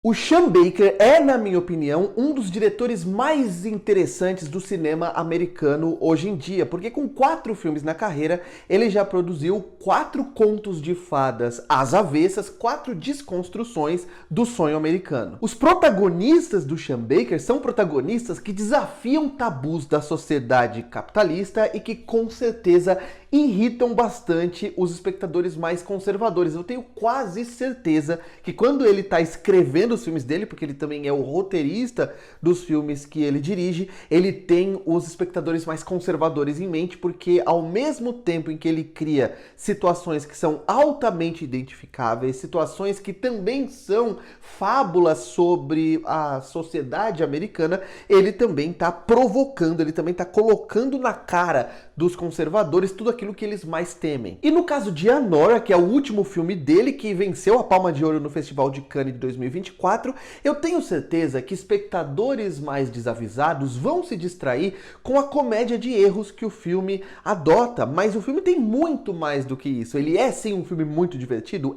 O Sean Baker é, na minha opinião, um dos diretores mais interessantes do cinema americano hoje em dia, porque com 4 filmes na carreira, ele já produziu 4 contos de fadas às avessas, 4 desconstruções do sonho americano. Os protagonistas do Sean Baker são protagonistas que desafiam tabus da sociedade capitalista e que, com certeza, irritam bastante os espectadores mais conservadores. Eu tenho quase certeza que quando ele está escrevendo os filmes dele, porque ele também é o roteirista dos filmes que ele dirige, ele tem os espectadores mais conservadores em mente, porque ao mesmo tempo em que ele cria situações que são altamente identificáveis, situações que também são fábulas sobre a sociedade americana, ele também está provocando, ele também está colocando na cara dos conservadores tudo aquilo que eles mais temem. E no caso de Anora, que é o último filme dele, que venceu a Palma de Ouro no Festival de Cannes de 2024, eu tenho certeza que espectadores mais desavisados vão se distrair com a comédia de erros que o filme adota, mas o filme tem muito mais do que isso. Ele é sim um filme muito divertido,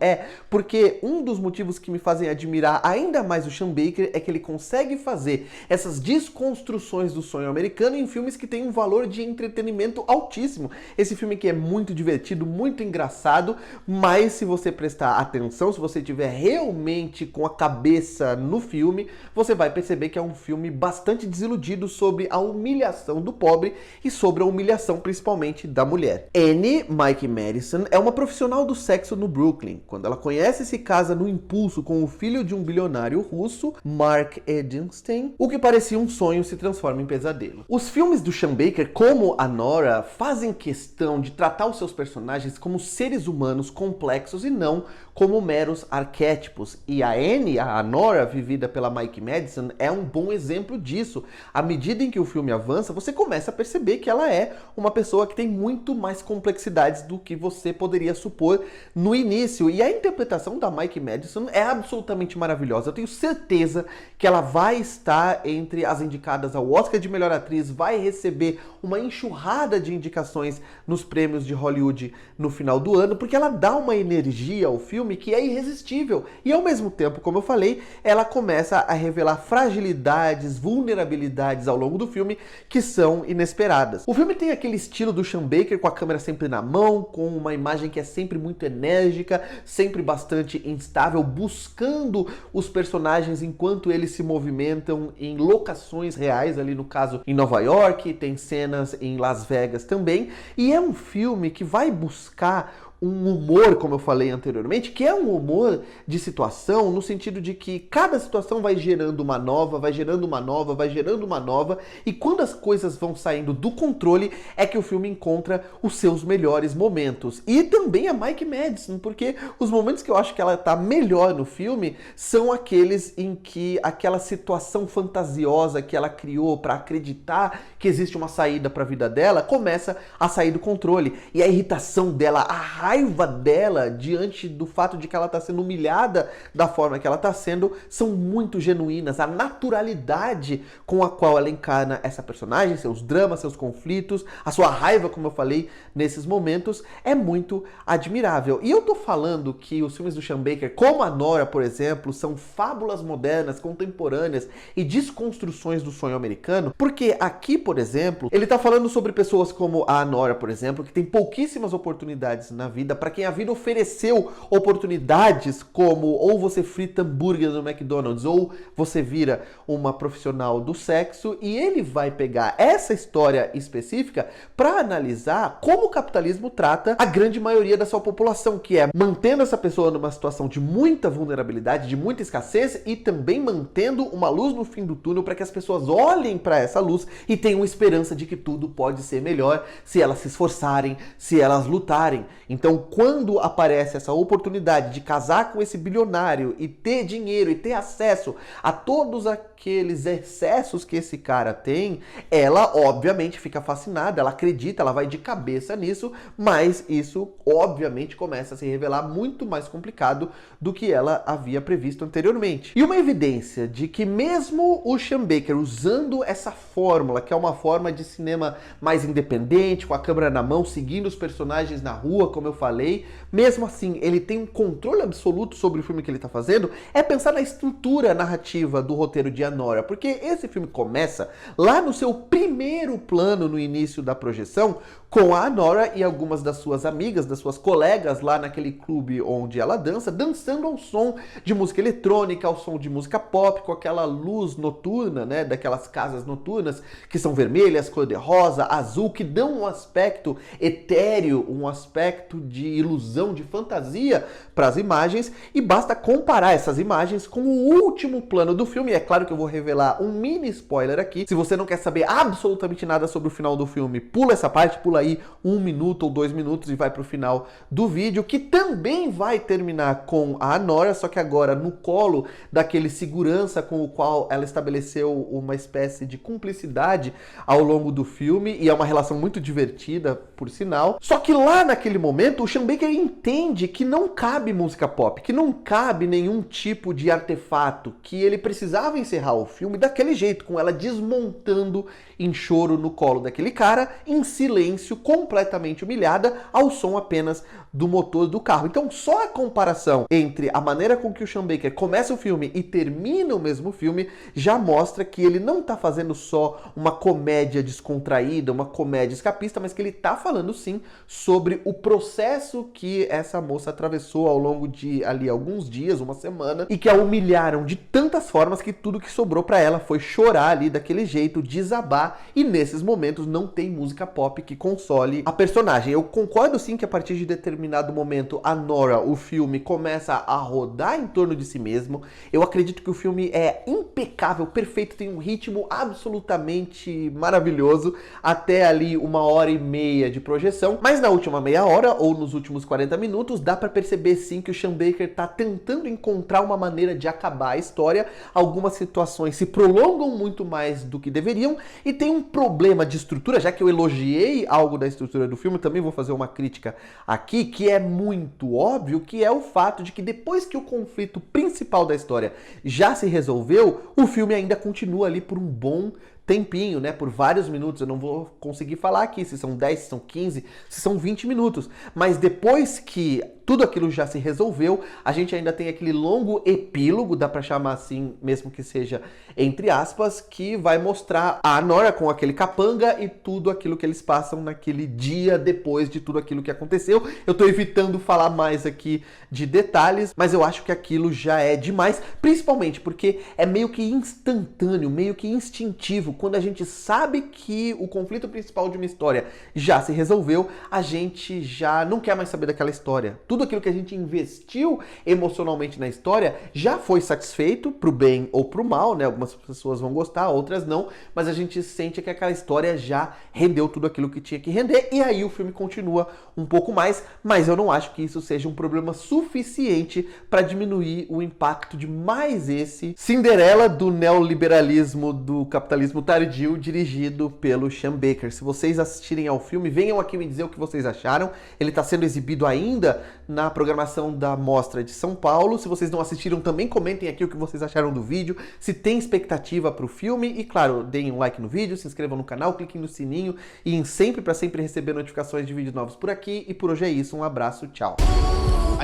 porque um dos motivos que me fazem admirar ainda mais o Sean Baker é que ele consegue fazer essas desconstruções do sonho americano em filmes que têm um valor de entretenimento altíssimo. Esse filme que é muito divertido, muito engraçado, mas se você prestar atenção, se você estiver realmente com a cabeça no filme, você vai perceber que é um filme bastante desiludido sobre a humilhação do pobre e sobre a humilhação principalmente da mulher. Annie Mike Madison é uma profissional do sexo no Brooklyn. Quando ela conhece e se casa no impulso com o filho de um bilionário russo, Mark Edelstein, o que parecia um sonho se transforma em pesadelo. Os filmes do Sean Baker, como Anora, fazem questão de tratar os seus personagens como seres humanos complexos e não como meros arquétipos. E a Annie, a Anora, vivida pela Mike Madison, é um bom exemplo disso. À medida em que o filme avança, você começa a perceber que ela é uma pessoa que tem muito mais complexidades do que você poderia supor no início. E a interpretação da Mike Madison é absolutamente maravilhosa. Eu tenho certeza que ela vai estar entre as indicadas ao Oscar de Melhor Atriz, vai receber uma enxurrada de indicações nos prêmios de Hollywood no final do ano, porque ela dá uma energia ao filme que é irresistível. E ao mesmo tempo, como eu falei, ela começa a revelar fragilidades, vulnerabilidades ao longo do filme que são inesperadas. O filme tem aquele estilo do Sean Baker, com a câmera sempre na mão, com uma imagem que é sempre muito enérgica, sempre bastante instável, buscando os personagens enquanto eles se movimentam em locações reais, ali no caso em Nova York, tem cenas em Las Vegas também, e é um filme que vai buscar um humor, como eu falei anteriormente, que é um humor de situação, no sentido de que cada situação vai gerando uma nova, vai gerando uma nova, vai gerando uma nova, e quando as coisas vão saindo do controle, é que o filme encontra os seus melhores momentos. E também a Mike Madison, porque os momentos que eu acho que ela tá melhor no filme são aqueles em que aquela situação fantasiosa que ela criou para acreditar que existe uma saída para a vida dela, começa a sair do controle. E a irritação dela, a raiva dela diante do fato de que ela está sendo humilhada da forma que ela está sendo, são muito genuínas. A naturalidade com a qual ela encarna essa personagem, seus dramas, seus conflitos, a sua raiva, como eu falei, nesses momentos, é muito admirável. E eu tô falando que os filmes do Sean Baker, como a Nora, por exemplo, são fábulas modernas, contemporâneas e desconstruções do sonho americano, porque aqui, por exemplo, ele tá falando sobre pessoas como a Nora, por exemplo, que tem pouquíssimas oportunidades na vida, para quem a vida ofereceu oportunidades como ou você frita hambúrguer no McDonald's ou você vira uma profissional do sexo, e ele vai pegar essa história específica para analisar como o capitalismo trata a grande maioria da sua população, que é mantendo essa pessoa numa situação de muita vulnerabilidade, de muita escassez, e também mantendo uma luz no fim do túnel para que as pessoas olhem para essa luz e tenham esperança de que tudo pode ser melhor se elas se esforçarem, se elas lutarem. Então, quando aparece essa oportunidade de casar com esse bilionário e ter dinheiro e ter acesso a todos aqueles excessos que esse cara tem, ela obviamente fica fascinada, ela acredita, ela vai de cabeça nisso, mas isso obviamente começa a se revelar muito mais complicado do que ela havia previsto anteriormente. E uma evidência de que mesmo o Sean Baker usando essa fórmula, que é uma forma de cinema mais independente, com a câmera na mão, seguindo os personagens na rua, como eu eu falei, mesmo assim, ele tem um controle absoluto sobre o filme que ele tá fazendo, é pensar na estrutura narrativa do roteiro de Anora, porque esse filme começa lá no seu primeiro plano no início da projeção, com a Anora e algumas das suas amigas, das suas colegas lá naquele clube onde ela dança, dançando ao som de música eletrônica, ao som de música pop, com aquela luz noturna, né, daquelas casas noturnas que são vermelhas, cor-de-rosa, azul, que dão um aspecto etéreo, um aspecto de ilusão, de fantasia para as imagens, e basta comparar essas imagens com o último plano do filme. E é claro que eu vou revelar um mini spoiler aqui. Se você não quer saber absolutamente nada sobre o final do filme, pula essa parte, pula aí 1 minuto ou 2 minutos e vai pro final do vídeo, que também vai terminar com a Anora, só que agora no colo daquele segurança com o qual ela estabeleceu uma espécie de cumplicidade ao longo do filme, e é uma relação muito divertida, por sinal. Só que lá naquele momento o Sean Baker entende que não cabe música pop, que não cabe nenhum tipo de artefato, que ele precisava encerrar o filme daquele jeito, com ela desmontando em choro no colo daquele cara, em silêncio, completamente humilhada, ao som apenas do motor do carro. Então só a comparação entre a maneira com que o Sean Baker começa o filme e termina o mesmo filme já mostra que ele não tá fazendo só uma comédia descontraída, uma comédia escapista, mas que ele tá falando sim sobre o processo que essa moça atravessou ao longo de ali alguns dias, uma semana, e que a humilharam de tantas formas que tudo que sobrou pra ela foi chorar ali daquele jeito, desabar, e nesses momentos não tem música pop que console a personagem. Eu concordo sim que a partir de determinado momento a Nora, o filme, começa a rodar em torno de si mesmo. Eu acredito que o filme é impecável, perfeito, tem um ritmo absolutamente maravilhoso até ali 1h30 de projeção, mas na última meia hora ou nos últimos 40 minutos dá pra perceber sim que o Sean Baker tá tentando encontrar uma maneira de acabar a história. Algumas situações se prolongam muito mais do que deveriam e tem um problema de estrutura, já que eu elogiei algo da estrutura do filme, também vou fazer uma crítica aqui, que é muito óbvio, que é o fato de que depois que o conflito principal da história já se resolveu, o filme ainda continua ali por um bom tempinho, né, por vários minutos. Eu não vou conseguir falar aqui se são 10, se são 15, se são 20 minutos, mas depois que tudo aquilo já se resolveu, a gente ainda tem aquele longo epílogo, dá pra chamar assim, mesmo que seja entre aspas, que vai mostrar a Nora com aquele capanga e tudo aquilo que eles passam naquele dia depois de tudo aquilo que aconteceu. Eu tô evitando falar mais aqui de detalhes, mas eu acho que aquilo já é demais, principalmente porque é meio que instantâneo, meio que instintivo. Quando a gente sabe que o conflito principal de uma história já se resolveu, a gente já não quer mais saber daquela história. Tudo aquilo que a gente investiu emocionalmente na história já foi satisfeito, pro bem ou pro mal, né? Algumas pessoas vão gostar, outras não, mas a gente sente que aquela história já rendeu tudo aquilo que tinha que render, e aí o filme continua um pouco mais, mas eu não acho que isso seja um problema suficiente para diminuir o impacto de mais esse Cinderela do neoliberalismo, do capitalismo tardio, dirigido pelo Sean Baker. Se vocês assistirem ao filme, venham aqui me dizer o que vocês acharam. Ele está sendo exibido ainda na programação da Mostra de São Paulo. Se vocês não assistiram, também comentem aqui o que vocês acharam do vídeo, se tem expectativa para o filme, e claro, deem um like no vídeo, se inscrevam no canal, cliquem no sininho e em sempre para sempre receber notificações de vídeos novos por aqui. E por hoje é isso, um abraço, tchau.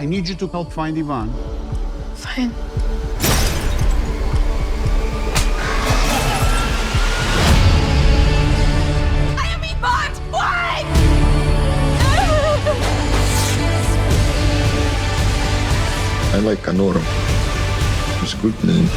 I need you to help find Ivan. Fine. I am Ivan's wife! I like Anora. It's a good name.